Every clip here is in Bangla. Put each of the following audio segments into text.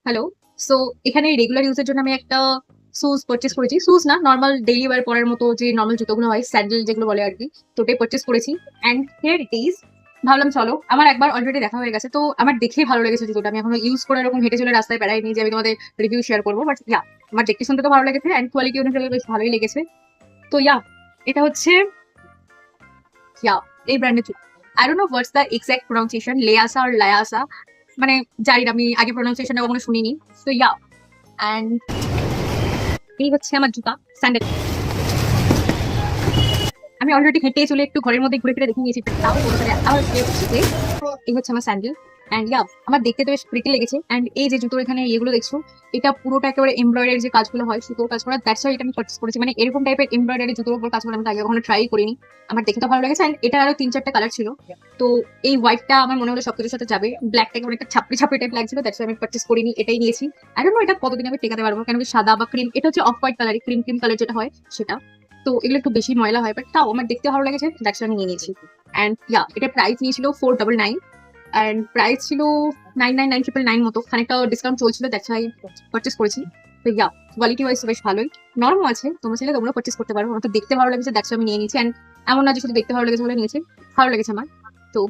হ্যালো। সো এখানে রেগুলার ইউজের জন্য আমি একটা শুজ পারচেজ করেছি। শুজ না, নরমাল ডেইলি ওয়্যার পরার মতো যে নরমাল জুতোগুলো হয়, স্যান্ডেল যেগুলো বলে আরকি। তো ওটাই পারচেজ করেছি। And here it is. ভাবলাম চলো, আমার একবার অলরেডি দেখা হয়ে গেছে। তো আমার দেখেই ভালো লেগেছে জুতোটা। আমি এখনো ইউজ করে এরকম হেঁটে চলে রাস্তায় বেড়াইনি যে আমি তোমাদের রিভিউ শেয়ার করব। বাট আমার দেখতে শুনতে তো ভালো লেগেছে অ্যান্ড কোয়ালিটি অনুযায়ী বেশ ভালোই লেগেছে। তো এটা হচ্ছে ইয়া এই ব্র্যান্ডের জুতো। I don't know what's the exact pronunciation, লেয়াসা আর লায়াসা। মানে জানি না, আমি আগে প্রোনাউন্সিয়েশনটা কখনো শুনিনি। তো অ্যান্ড এই হচ্ছে আমার জুতা, স্যান্ডেল। আমি অলরেডি হেঁটে চলে একটু ঘরের মধ্যে ঘুরে ফিরে দেখে নিয়েছি, তাও বলতে আবার clear হচ্ছে যে এই হচ্ছে আমার স্যান্ডেল। অ্যান্ড আমার দেখতে তো বেশ প্রিটি লেগেছে। অ্যান্ড এই যে জুতোর এখানে ইয়েগুলো দেখছো, এটা পুরোটা একেবারে এমব্রয়ডারি যে কাজগুলো হয়, সুতোর কাজ করা, দ্যাটস ওয়াই এটা আমি পারচেজ করেছি। মানে এরকম টাইপের এমব্রয়ডারি জুতোর উপর কাজ করা আমি আগে কখনো ট্রাই করিনি। আমার দেখে তো ভালো লেগেছে। অ্যান্ড এটা আরো 3-4টা কালার ছিল। তো এই হোয়াইটটা আমার মনে হলো সবকিছুর সাথে যাবে, ব্ল্যাকটা কেমন একটা ছাপড়ি ছাপড়ি টাইপ লাগছিল, দ্যাটস ওয়াই আমি পারচেজ করিনি, এটাই নিয়েছি। আই ডোন্ট নো এটা কতদিন আমি টেকাতে পারবো, কেন কি সাদা বা ক্রিম, এটা হচ্ছে off white colour, cream cream colour যেটা হয় সেটা। তো এগুলো একটু বেশি ময়লা হয়, বাট তাও আমার দেখতে ভালো লেগেছে, দ্যাটস আমি নিয়ে নিয়েছি। অ্যান্ড এটার প্রাইস নিয়েছিল 499। অ্যান্ড প্রাইস ছিল 999 মতো, খানিকটা ডিসকাউন্ট চলছিল, দ্যাটস আই পারচেস করেছি। তো কোয়ালিটি ওয়াইজ বেশ ভালোই, নরম আছে, তোমরা চাইলে তোমরা পারচেস করতে পারো। আমার তো দেখতে ভালো লেগেছে, দ্যাটস আমি নিয়ে নিয়েছি। অ্যান্ড এমন না যে শুধু দেখতে ভালো লেগেছে বলে নিয়েছি, ভালো লেগেছে আমার। তো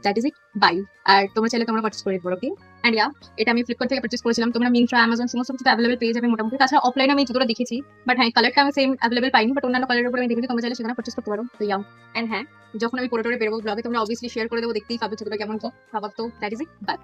দ্যাট ইজ ইট, বাই। আর তোমরা চাইলে তোমরা পারচেস করে নিতে পারো, ওকে। অ্যান্ড এটা আমি ফ্লিপকার্ট থেকে পারচেস করেছিলাম। তোমরা মিন্ত্রা, অ্যামাজন সমস্ত কিছু অ্যাভেলেবল পেয়ে যাবে মোটামুটি। তাছাড়া অফলাইনে আমি জুতোটা দেখেছি, বাট হ্যাঁ, কালারটা আমি সেম অ্যাভেলেবল পাইনি, বাট অন্যান্য কালারের উপরে আমি দেখেছি, তোমরা চাইলে সেখানে পারচেস করতে পারো। তো অ্যান্ড হ্যাঁ, যখন আমি পরে বেরোবো ব্লগে, তোমরা অবভিয়াসলি শেয়ার করে দেবো, দেখতেই পাবে জুতোটা কেমন কি। ভাবাক। তো দ্যাট ইজ ইট, বাই।